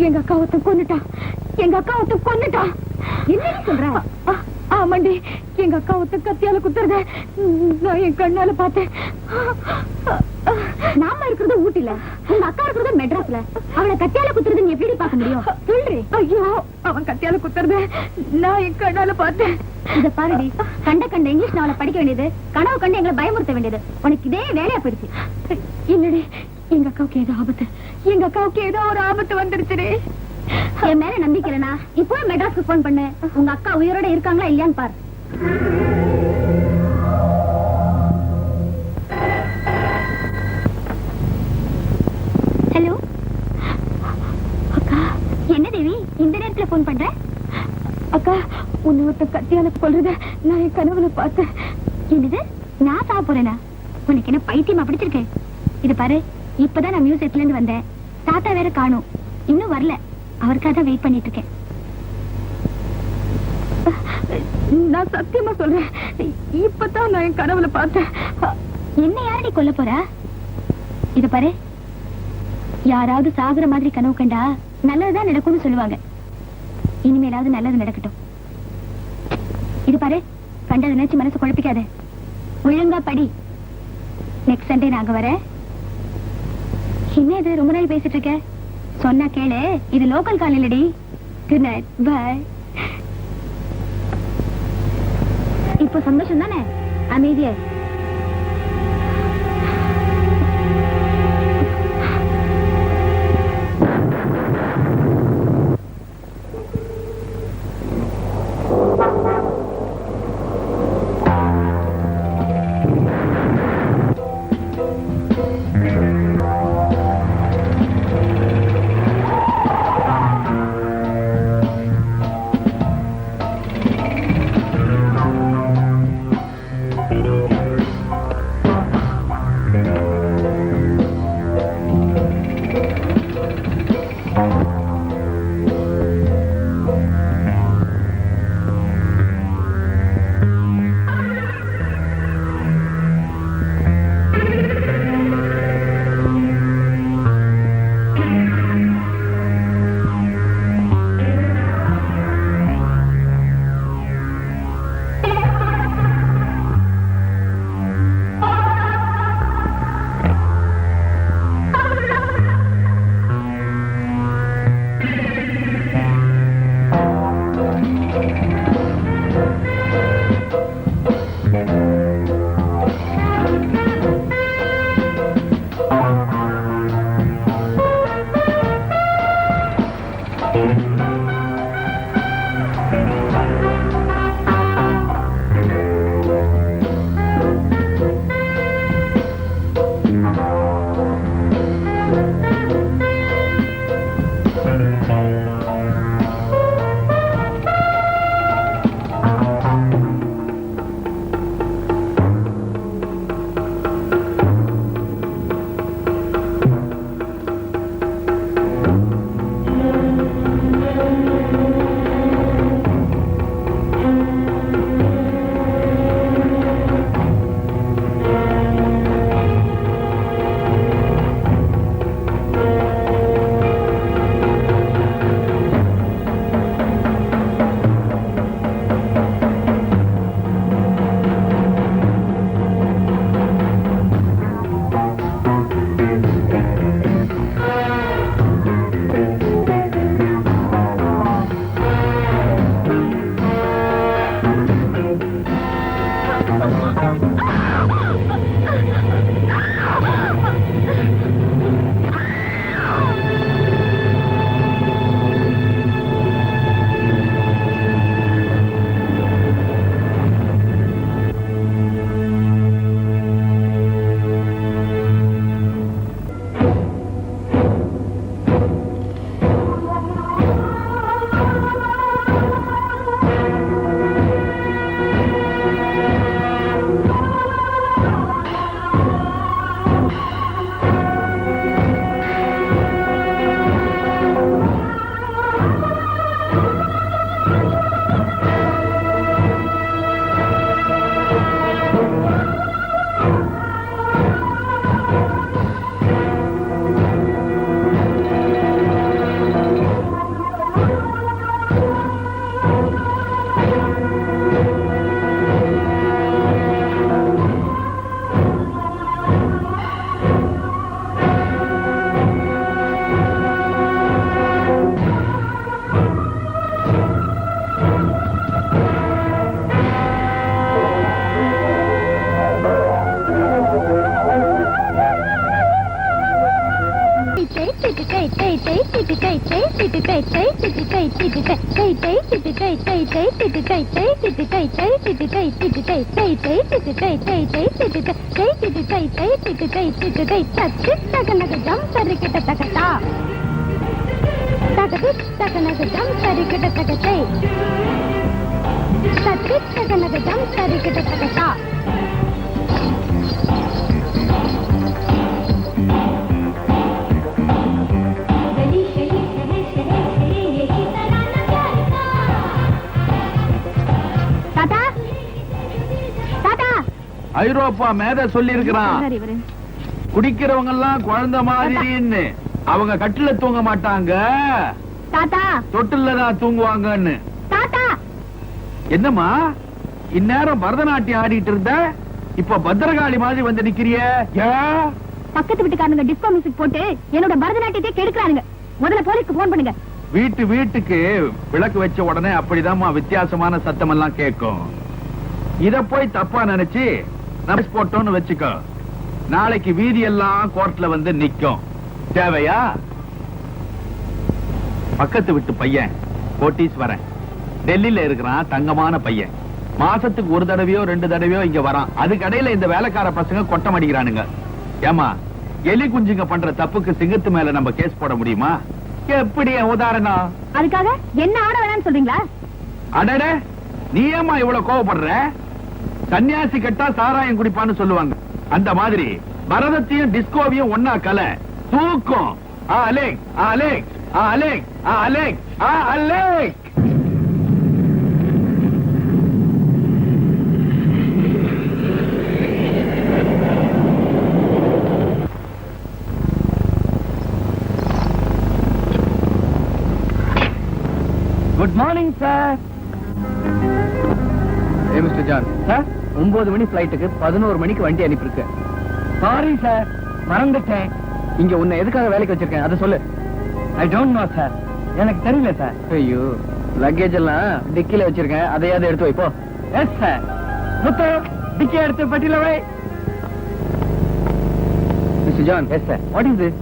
எங்க அக்கா ஒருத்தன் கொன்னுட்டான். எங்க அக்கா ஒருத்தன் கொன்னுட்டான். என்ன சொல்ற? ஆமாண்டி, எங்க அக்கா ஒருத்தன் கத்தியால குத்துறத நான் என் கண்ணால பார்த்தேன். நாம இருக்கிறது ஊட்டில, உங்க அக்கா இருக்கிறது மெட்ராஸ்ல. அவளை கத்தியால குத்துறது நீ எப்படி பார்க்க முடியும்? சொல்றி. ஐயோ, அவன் கத்தியால குத்துறத நான் என் கண்ணால பார்த்தேன். இத பாருடி, கண்ட இங்கிலீஷ் நாவல படிக்க வேண்டியது, கனவு கண்டு எங்களை பயமுறுத்த வேண்டியது உனக்கு இதே வேலையா போயிடுச்சு. இல்லடி, எங்க அக்காவுக்கு ஏதோ ஆபத்து. எங்க அக்காவுக்கு ஏதோ ஒரு ஆபத்து வந்துருச்சு. என் மேல நம்பிக்கிறேனா இப்போ மெட்ராஸ்க்கு போன் பண்ணு. உங்க அக்கா உயிரோட இருக்காங்களா இல்லையான்னு பாரு. ஹலோ அக்கா. என்ன தேவி இந்த நேரத்துல போன் பண்ற? அக்கா, உன்னை ஒருத்த கத்தியால கொல்றத நான் என் கனவுல பார்த்தேன். என்னது, நான் சாப்பிடுறேனா? உனக்கு என்ன பைத்தியமா பிடிச்சிருக்கு? இது பாரு, இப்பதான் நான் மியூசியத்துல இருந்து வந்தேன். தாத்தா வேற காணும், இன்னும் வரல. அவருக்காக தான் வெயிட் பண்ணிட்டு இருக்கேன். நான் சத்தியமா சொல்றேன், இப்பதான் நான் என் கனவுல பார்த்தேன். என்ன யாரடி கொல்ல போற? இத பாரு, யாராவது சாகுற மாதிரி கனவு கண்டா நல்லதுதான் நடக்கும்னு சொல்லுவாங்க. இனிமேலாவது நல்லது நடக்கட்டும். இது பாரு, கண்டதை நினைச்சு மனசு குழப்பிக்காத. ஒழுங்கா படி. நெக்ஸ்ட் சண்டே நாங்க வரேன். என்ன இது ரொம்ப நாள் பேசிட்டு இருக்க? சொன்னா கேளு, இது லோக்கல் கால் இல்லடி. Good night, bye. இப்போ சந்தோஷம் தானே? அமைதியா. ஐரோப்பா மேத சொல்லி இருக்கிறான், குடிக்கிறவங்க எல்லாம் குழந்தை மாதிரின்னு. அவங்க கட்டில தூங்க மாட்டாங்க, தொட்டில தான் தூங்குவாங்கன்னு. என்னம்மா இந்நேரம் பரதநாட்டியம் ஆடிட்டு இருந்த, இப்ப பத்திரகாளி மாதிரி வந்து நிக்கிறிய? பக்கத்து வீட்டுக்காரங்க டிஸ்கோ மியூசிக் போட்டு என்னோட பரதநாட்டியத்தை கெடுக்கிறானுங்க. முதல்ல போலீஸ்க்கு போன் பண்ணுங்க. வீட்டுக்கு விளக்கு வச்ச உடனே அப்படிதாம்மா வித்தியாசமான சத்தம் எல்லாம் கேட்கும். இத போய் தப்பா நினைச்சு நம்ம போட்டோம்னு வச்சுக்கோ, நாளைக்கு வீதி எல்லாம் கோர்ட்ல வந்து நிக்கும். தேவையா? பக்கத்து விட்டு பையன் கோட்டீஸ்வரன், டெல்லியில இருக்கிறான், தங்கமான பையன். மாசத்துக்கு ஒரு தடவையோ 2 தடவையோ இங்க வரான். அதுக்கு இடையில இந்த வேலைக்கார பசங்க கொட்டம் அடிக்கிறானுங்க. ஏமா, எலி குஞ்சுங்க பண்ற தப்புக்கு சிங்கத்து மேல நம்ம கேஸ் போட முடியுமா? எப்படி உதாரணம்? அதுக்காக என்ன ஆட வேணாம்னு சொல்றீங்களா? அடட, நீ ஏமா இவ்வளவு கோவப்படுற? சன்னியாசி கட்டா சாராயம் குடிப்பான்னு சொல்லுவாங்க. அந்த மாதிரி பரதத்தையும் டிஸ்கோவையும் ஒன்னா கலை தூக்கும். அலேக் அலேக் அலேக் அலேக் அலேக். Good morning sir. Mister John sir, 9 மணி பிளைட்டுக்கு 11 மணிக்கு வண்டி அனுப்பியிருக்கு. சாரி சார், மறந்துட்டேன். இங்க உன்னை எதுக்காக வேலைக்கு வச்சிருக்கேன் அதை சொல்லு. ஐ டோன்ட் நோ சார், எனக்கு தெரியல சார். ஐயோ, லக்கேஜ் எல்லாம் டிக்கில வச்சிருக்கேன், அதையாவது எடுத்து வை போ. Yes sir. முத்து, டிக்கி எடுத்து பட்டியல வை. Mister John. Yes sir. What is this?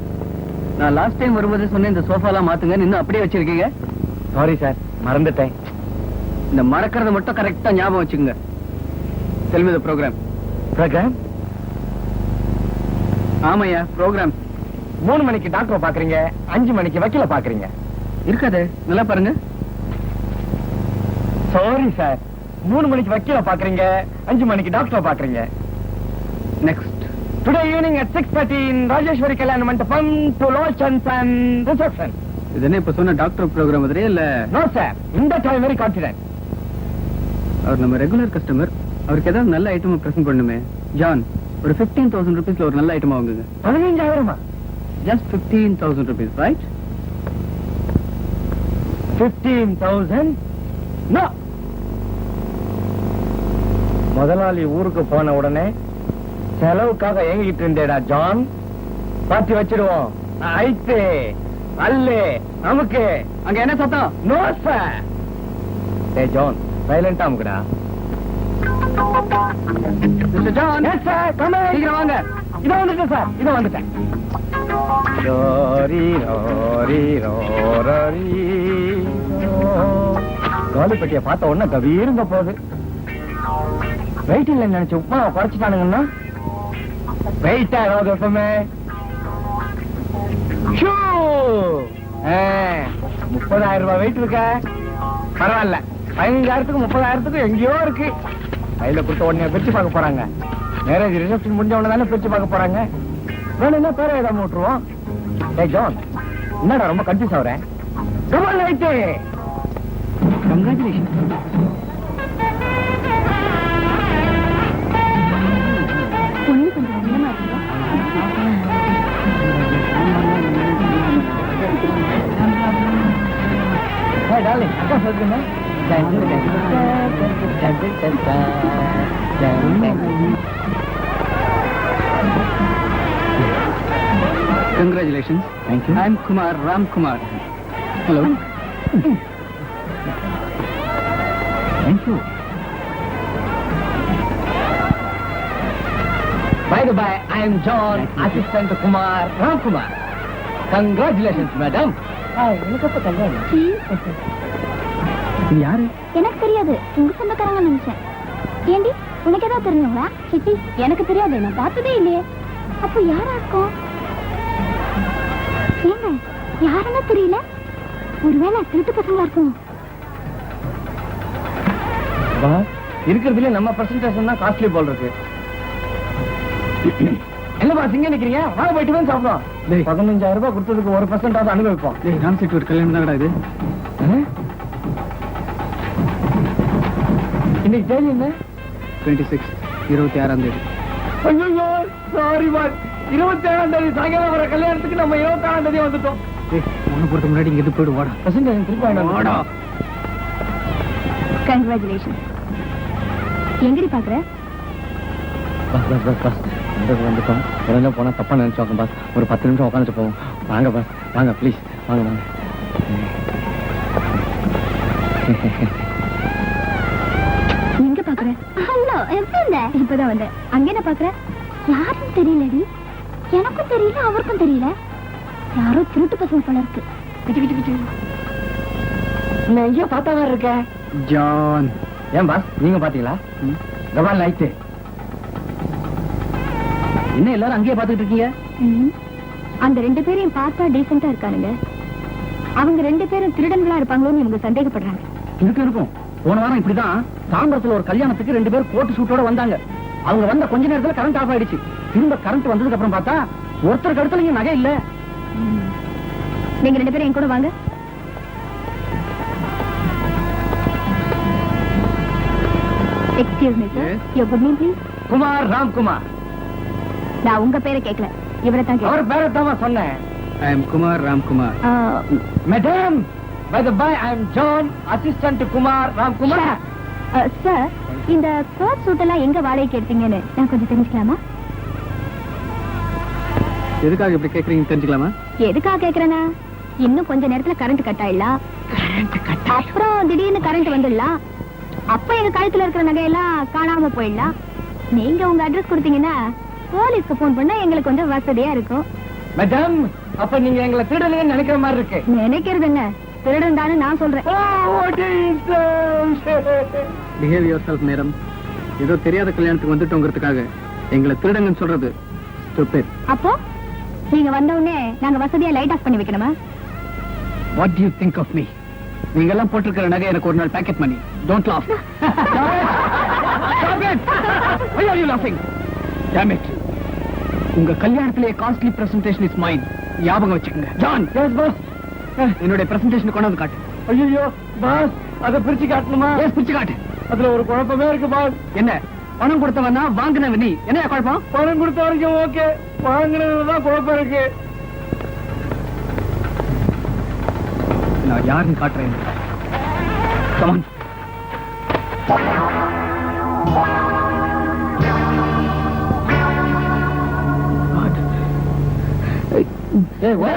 நான் லாஸ்ட் டைம் வரும்போது சொன்னேன் இந்த சோஃபாலாம் மாத்துங்க, இன்னும் அப்படியே வச்சிருக்கீங்க. சாரி சார், மறந்துட்டேன். இந்த மறக்கறத மட்டும் கரெக்டா ஞாபகம் வச்சுங்க. Tell me the program. Program? ஆமையா, program. 3 மணிக்கு டாக்டரை பாக்குறீங்க, 5 மணிக்கு வக்கீல பாக்குறீங்க. இருக்காது, நல்லா பாருங்க. சாரி சார், 3 மணிக்கு வக்கீல பாக்குறீங்க, 5 மணிக்கு டாக்டரை பாக்குறீங்க. Next. Today evening at 6:30 in Rajeswari Kalyana Mandapam to launch and reception. இது என்ன இப்ப சொன்ன டாக்டர் ப்ரோக்ராம் மாதிரியே இல்ல? நோ சார், இந்த டைம் வெரி கான்ஃபிடென்ட். அவர் நம்ம ரெகுலர் கஸ்டமர், அவருக்கு ஏதாவது நல்ல ஐட்டம் பிரசன்ட் பண்ணுமே. ஜான், ஒரு 15,000 rupeesல ஒரு நல்ல ஐட்டம் வாங்குங்க. 15,000? Just 15,000 rupees, right? 15,000? No. முதலாளி ஊருக்கு போன உடனே செலவுக்காக ஏங்கிட்டு இருந்தேடா ஜான். பாத்தி வச்சிடுவோம். ஐத்து அல்லே நமக்கு அங்க என்ன சத்தம்? No sir. டேய் ஜான், சைலண்டா அமுக்குடா. Mister John. Yes sir, come in. சீக்கிரம் வாங்க. இதோ வந்துட்டேன் சார், இதோ வந்துட்டேன். Rory Rory Rory. காலிப்பட்டியை பார்த்த உடனே கபீருங்க போகுது. வெயிட் இல்லைன்னு நினைச்சு உப்புமா குறைச்சிட்டானுங்கன்னா வெயிட்டா ஏதாவது எப்பவுமே 30,000 ரூபாய் வெயிட் இருக்க பரவாயில்ல. 15,000க்கு 30,000க்கு எங்கேயோ இருக்கு. கையில கொடுத்த உடனே பிரிச்சு பார்க்க போறாங்க. மேரேஜ் ரிசப்ஷன் முடிஞ்ச உடனே தானே பிரிச்சு பார்க்க போறாங்க. வேணும்னா பேர ஏதாவது விட்டுருவோம். ஏய் ஜான், என்னடா ரொம்ப கன்ஃபியூஸ் ஆகுறேன். Double light. Congratulation. Hey darling, apa சொல்றீங்க? Congratulations. Thank you. I'm Kumar, Ram Kumar. Hello. Thank you. By the way, I am John, assistant to Kumar, Ram Kumar. Congratulations, madam. Hi, எனக்கு அப்ப கல்யாணம். இது யாரு? எனக்கு தெரியாது, உங்க சொந்தக்காரங்க நினைச்சேன். ஏண்டி உனக்கு ஏதாவது தெரிஞ்சவங்களா? சித்தி எனக்கு தெரியாது, நான் பார்த்ததே இல்லையே. அப்போ யாரா இருக்கும்? ஏங்க யாருன்னு தெரியல. ஒருவேளை திருட்டு பசங்களா இருக்கும். இருக்கிறதுல நம்ம பிரசன்டேஷன் தான் காஸ்ட்லி போல் இருக்கு. என்ன பாஸ் இங்க நிக்கிறீங்க? வாங்க போயிட்டு வந்து சாப்பிடுவோம். 15,000 ரூபாய் கொடுத்ததுக்கு 1% அனுபவிப்போம். ராம்செட் ஒரு கல்யாணம் தான் இது. இன்னைக்கு தேதி என்ன? 26 26ஆம் தேதி. ஐயோ சாரி பாஸ், 27ஆம் தேதி சாயங்காலம் வர கல்யாணத்துக்கு நம்ம 26ஆம் தேதி வந்துட்டோம். ஒண்ணு பொறுத்த முன்னாடி இங்க போயிடு வாடா. பிரசன்டேஷன் திருப்பி வாடா. கங்க்ராச்சுலேஷன். எங்கடி பாக்குற? பஸ் பஸ் பஸ் பஸ் வந்துட்டோம். உடனே போனா தப்பா நினைச்சோம் பாஸ். ஒரு 10 நிமிஷம் உட்காந்துட்டு போவோம். வாங்க பாஸ், வாங்க ப்ளீஸ், வாங்க வாங்க. எங்க பாக்குற? ஹலோ, எப்படி இருந்த? இப்பதான் வந்தேன். அங்க என்ன பாக்குற? யாரும் தெரியலடி. எனக்கும் தெரியல, அவருக்கும் தெரியல. யாரோ திருட்டு பசங்க போல இருக்கு. விட்டு விட்டு விட்டு. நான் எங்கேயோ பார்த்தா மாதிரி இருக்கேன். ஜான். ஏன் பாஸ், நீங்க பாத்தீங்களா? கபால் லைட்டு. என்ன எல்லாரும் அங்கேயே பாத்துட்டு இருக்கீங்க? அந்த 2 பேரையும் பார்த்தா டீசெண்டா இருக்கானுங்க. அவங்க 2 பேரும் திருடன்களா இருப்பாங்களோன்னு இவங்க சந்தேகப்படுறாங்க. இருக்கும். போன வாரம் இப்படிதான் தாம்பரத்துல ஒரு கல்யாணத்துக்கு 2 பேர் கோட்டு சூட்டோட வந்தாங்க. அவங்க வந்த கொஞ்ச நேரத்துல கரண்ட் ஆஃப் ஆயிடுச்சு. திரும்ப கரண்ட் வந்ததுக்கு அப்புறம் பார்த்தா ஒருத்தர் கழுத்துல இங்க நகை இல்ல. நீங்க 2 பேரும் என் கூட வாங்க. Excuse me sir, your good name please? Kumar Ramkumar. நான் உங்க பேரை கேட்கல, இவரை தான் அவர் கேட்கல. பேரை தான் சொன்னேன். I am Kumar Ramkumar. Madam, by the by, I am John, assistant to Kumar Ramkumar. Sir, இந்த கோட் சூட் எல்லாம் எங்க வாடகைக்கு எடுத்தீங்கன்னு நான் கொஞ்சம் தெரிஞ்சுக்கலாமா? எதுக்காக இப்படி கேக்குறீங்க தெரிஞ்சுக்கலாமா? எதுக்காக கேக்குறேன்னா, இன்னும் கொஞ்ச நேரத்துல கரண்ட் கட் ஆயிடலாம். அப்புறம் திடீர்னு கரண்ட் வந்துடலாம். அப்ப எங்க கழுத்துல இருக்கிற நகையெல்லாம் காணாம போயிடலாம். நீங்க உங்க அட்ரஸ் கொடுத்தீங்கன்னா போலீஸ்க்கு போன் பண்ணா எங்களுக்கு கொஞ்சம் வசதியா இருக்கும். மேடம், அப்ப நீங்க எங்களை திருடலன்னு நினைக்கிற மாதிரி இருக்கு. நினைக்கிறது என்ன, திருடன் தானே நான் சொல்றேன். Behave yourself madam. ஏதோ தெரியாத கல்யாணத்துக்கு வந்துட்டோங்கிறதுக்காக எங்களை திருடங்கன்னு சொல்றது stupid. அப்போ நீங்க வந்த உடனே நாங்க வசதியா லைட் ஆஃப் பண்ணி வைக்கணுமா? What do you think of me? நீங்க எல்லாம் போட்டிருக்கிற நகை எனக்கு ஒரு நாள் pocket money. Don't laugh. Stop it! Why are you laughing? Damn it. உங்க கல்யாணத்திலே காஸ்ட்லி பிரசன்டேஷன் இஸ் மைன். ஞாபகம் வச்சுக்கோங்க. ஜான். Yes boss. என்னோட பிரசன்டேஷன் கொண்டு வந்து காட்டு. ஐயோ பாஸ், அத பிரிச்சு காட்டணுமா? எஸ், பிரிச்சு காட்டு. அதுல ஒரு குழப்பமே இருக்கு பாஸ். என்ன பணம் கொடுத்தவனா வாங்கினவ நீ? என்ன குழப்பம்? பணம் கொடுத்த வரைக்கும் ஓகே, வாங்கினதுதான் குழப்பம் இருக்கு. நான் யாருன்னு காட்டுறேன். Come on. Hey, what?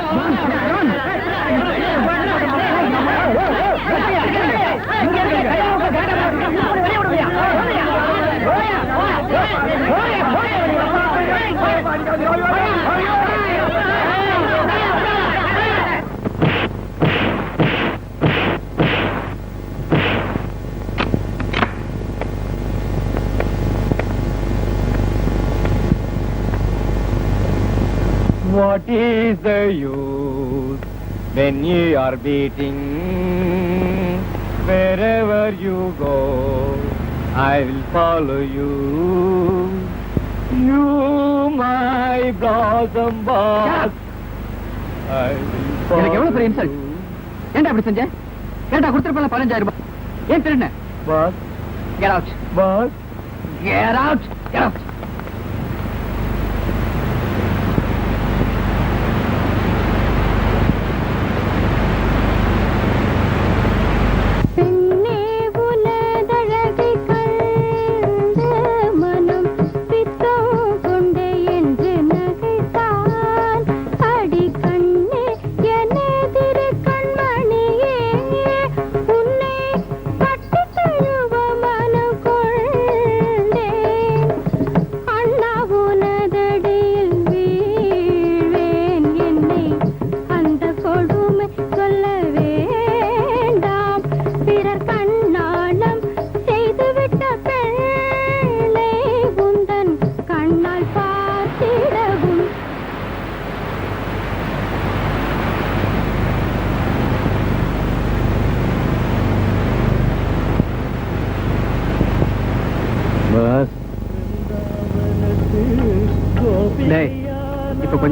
What is the use when you are beating? Wherever you go, I will follow you. You, my blossom bud. I will follow எனக்கு எவ்வளவு பெரிய இன்சல்ட். you. ஏன்டா அப்படி செஞ்ச? கேட்டா கொடுத்துருப்பல 15,000 ரூபாய். ஏன் திருடுன? Boss, Get out. boss. Get out. Get out.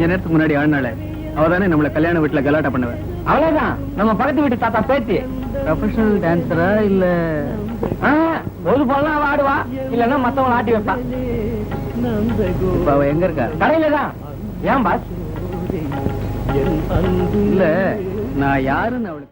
கொஞ்ச நேரத்துக்கு முன்னாடி ஆனால அவதானே நம்மள கல்யாண வீட்டுல கலாட்டா பண்ணுவேன். அவ்வளவுதான், நம்ம பக்கத்து வீட்டு தாத்தா பேத்தி. ப்ரொஃபஷனல் டான்சரா இல்ல ஒரு போலாம் அவ ஆடுவா, இல்லன்னா மத்தவங்க ஆட்டி வைப்பா. இப்ப அவ எங்க இருக்கா? கடையில தான். ஏன் பாஸ்? இல்ல நான் யாருன்னு அவளுக்கு